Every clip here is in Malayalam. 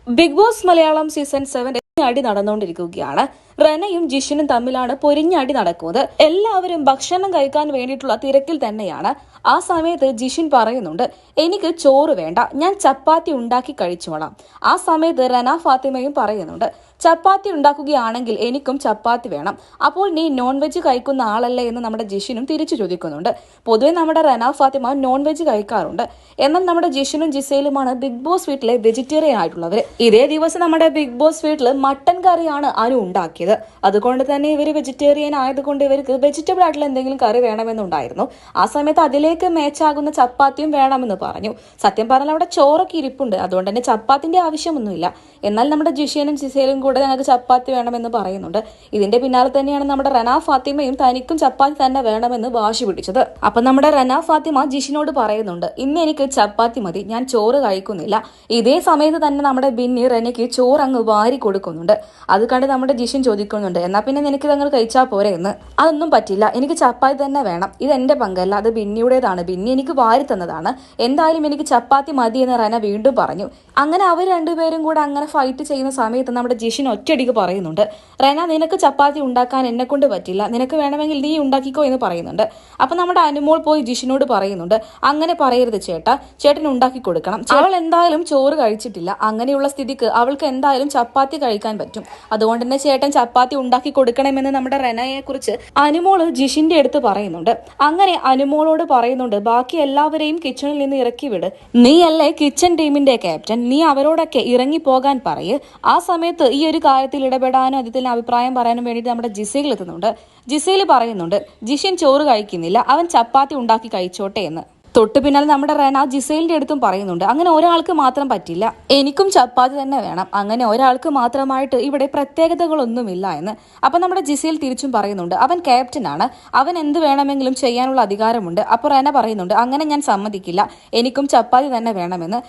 ബിഗ് ബോസ് മലയാളം സീസൺ 7 അടി നടന്നുകൊണ്ടിരിക്കുകയാണ്. റെനയും ജിഷിനും തമ്മിലാണ് പൊരിഞ്ഞടി നടക്കുന്നത്. എല്ലാവരും ഭക്ഷണം കഴിക്കാൻ വേണ്ടിയിട്ടുള്ള തിരക്കിൽ തന്നെയാണ്. ആ സമയത്ത് ജിഷിൻ പറയുന്നുണ്ട്, എനിക്ക് ചോറ് വേണ്ട, ഞാൻ ചപ്പാത്തി ഉണ്ടാക്കി കഴിച്ചോളാം. ആ സമയത്ത് റെന ഫാത്തിമയും പറയുന്നുണ്ട്, ചപ്പാത്തി ഉണ്ടാക്കുകയാണെങ്കിൽ എനിക്കും ചപ്പാത്തി വേണം. അപ്പോൾ നീ നോൺ വെജ് കഴിക്കുന്ന ആളല്ലേ എന്ന് നമ്മുടെ ജിഷിനും തിരിച്ചു ചോദിക്കുന്നുണ്ട്. പൊതുവെ നമ്മുടെ റെന ഫാത്തിമ നോൺ വെജ് കഴിക്കാറുണ്ട്. എന്നാൽ നമ്മുടെ ജിഷിനും ജിസയിലുമാണ് ബിഗ് ബോസ് വീട്ടിലെ വെജിറ്റേറിയൻ ആയിട്ടുള്ളവർ. ഇതേ ദിവസം നമ്മുടെ ബിഗ് ബോസ് വീട്ടിൽ മട്ടൻ കറിയാണ് അനു ഉണ്ടാക്കിയത്. അതുകൊണ്ട് തന്നെ ഇവർ വെജിറ്റേറിയൻ ആയതുകൊണ്ട് ഇവർക്ക് വെജിറ്റബിൾ ആയിട്ടുള്ള എന്തെങ്കിലും കറി വേണമെന്നുണ്ടായിരുന്നു. ആ സമയത്ത് അതിലേക്ക് മേച്ചാകുന്ന ചപ്പാത്തിയും വേണമെന്ന് പറഞ്ഞു. സത്യം പറഞ്ഞാൽ അവിടെ ചോറൊക്കെ ഇരിപ്പുണ്ട്, അതുകൊണ്ട് തന്നെ ചപ്പാത്തിന്റെ ആവശ്യമൊന്നുമില്ല. എന്നാൽ നമ്മുടെ ജിഷനും ജിസയിലും കൂടെ ഞങ്ങൾക്ക് ചപ്പാത്തി വേണമെന്ന് പറയുന്നുണ്ട്. ഇതിന്റെ പിന്നാലെ തന്നെയാണ് നമ്മുടെ റെന ഫാത്തിമയും തനിക്കും ചപ്പാത്തി തന്നെ വേണമെന്ന് വാശി പിടിച്ചത്. അപ്പൊ നമ്മുടെ റെന ഫാത്തിമ ജിഷിനോട് പറയുന്നുണ്ട്, ഇന്ന് എനിക്ക് ചപ്പാത്തി മതി, ഞാൻ ചോറ് കഴിക്കുന്നില്ല. ഇതേ സമയത്ത് തന്നെ നമ്മുടെ ബിന്നി റെനയ്ക്ക് ചോറ് അങ്ങ് വാരി കൊടുക്കുന്നുണ്ട്. അത് കണ്ട് നമ്മുടെ ജിഷിൻ ചോദിക്കുന്നുണ്ട്, എന്നാ പിന്നെ നിനക്ക് ഇതങ്ങൾ കഴിച്ചാൽ പോരെ എന്ന്. അതൊന്നും പറ്റില്ല, എനിക്ക് ചപ്പാത്തി തന്നെ വേണം, ഇത് എന്റെ പങ്കല്ല, അത് ബിന്നിയുടേതാണ്, ബിന്നി എനിക്ക് വാരി തന്നതാണ്, എന്തായാലും എനിക്ക് ചപ്പാത്തി മതി എന്ന് റെന വീണ്ടും പറഞ്ഞു. അങ്ങനെ അവർ രണ്ടുപേരും കൂടെ അങ്ങനെ ഫൈറ്റ് ചെയ്യുന്ന സമയത്ത് നമ്മുടെ ജിഷിൻ ഒറ്റയടിക്ക് പറയുന്നുണ്ട്, റെന നിനക്ക് ചപ്പാത്തി ഉണ്ടാക്കാൻ എന്നെ കൊണ്ട് പറ്റില്ല, നിനക്ക് വേണമെങ്കിൽ നീ ഉണ്ടാക്കിക്കോ എന്ന് പറയുന്നുണ്ട്. അപ്പൊ നമ്മുടെ അനുമോൾ പോയി ജിഷിനോട് പറയുന്നുണ്ട്, അങ്ങനെ പറയരുത് ചേട്ടാ, ചേട്ടൻ ഉണ്ടാക്കി കൊടുക്കണം, അവൾ എന്തായാലും ചോറ് കഴിച്ചിട്ടില്ല, അങ്ങനെയുള്ള സ്ഥിതിക്ക് അവൾക്ക് എന്തായാലും ചപ്പാത്തി കഴിക്കാൻ പറ്റും, അതുകൊണ്ട് തന്നെ ചേട്ടൻ ചപ്പാത്തി ഉണ്ടാക്കി കൊടുക്കണമെന്ന് നമ്മുടെ റെനയെ കുറിച്ച് അനുമോള് ജിഷിന്റെ അടുത്ത് പറയുന്നുണ്ട്. അങ്ങനെ അനുമോളോട് പറയുന്നുണ്ട്, ബാക്കി എല്ലാവരെയും കിച്ചണിൽ നിന്ന് ഇറക്കി വിട്, നീയല്ലേ കിച്ചൺ ടീമിന്റെ ക്യാപ്റ്റൻ, നീ അവരോടൊക്കെ ഇറങ്ങി പോകാൻ പറയ്. ആ സമയത്ത് ഈ ഒരു കാര്യത്തിൽ ഇടപെടാനും അതിൽ അഭിപ്രായം പറയാനും വേണ്ടിയിട്ട് നമ്മുടെ ജിസയിൽ എത്തുന്നുണ്ട്. ജിസയിൽ പറയുന്നുണ്ട്, ജിഷിൻ ചോറ് കഴിക്കുന്നില്ല, അവൻ ചപ്പാത്തി ഉണ്ടാക്കി കഴിച്ചോട്ടെ എന്ന്. തൊട്ടു പിന്നാലെ നമ്മുടെ റെന ജിസൈലിന്റെ അടുത്തും പറയുന്നുണ്ട്, അങ്ങനെ ഒരാൾക്ക് മാത്രം പറ്റില്ല, എനിക്കും ചപ്പാത്തി തന്നെ വേണം, അങ്ങനെ ഒരാൾക്ക് മാത്രമായിട്ട് ഇവിടെ പ്രത്യേകതകളൊന്നുമില്ല എന്ന്. അപ്പൊ നമ്മുടെ ജിസൈൽ തിരിച്ചും പറയുന്നുണ്ട്, അവൻ ക്യാപ്റ്റനാണ്, അവൻ എന്ത് വേണമെങ്കിലും ചെയ്യാനുള്ള അധികാരമുണ്ട്. അപ്പൊ റെന പറയുന്നുണ്ട്, അങ്ങനെ ഞാൻ സമ്മതിക്കില്ല, എനിക്കും ചപ്പാത്തി തന്നെ വേണമെന്ന്.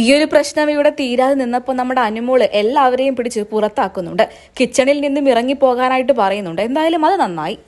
ഈ ഒരു പ്രശ്നം ഇവിടെ തീരാതെ നിന്നപ്പോൾ നമ്മുടെ അനുമോള് എല്ലാവരെയും പിടിച്ച് പുറത്താക്കുന്നുണ്ട്, കിച്ചണിൽ നിന്നും ഇറങ്ങി പോകാനായിട്ട് പറയുന്നുണ്ട്. എന്തായാലും അത് നന്നായി.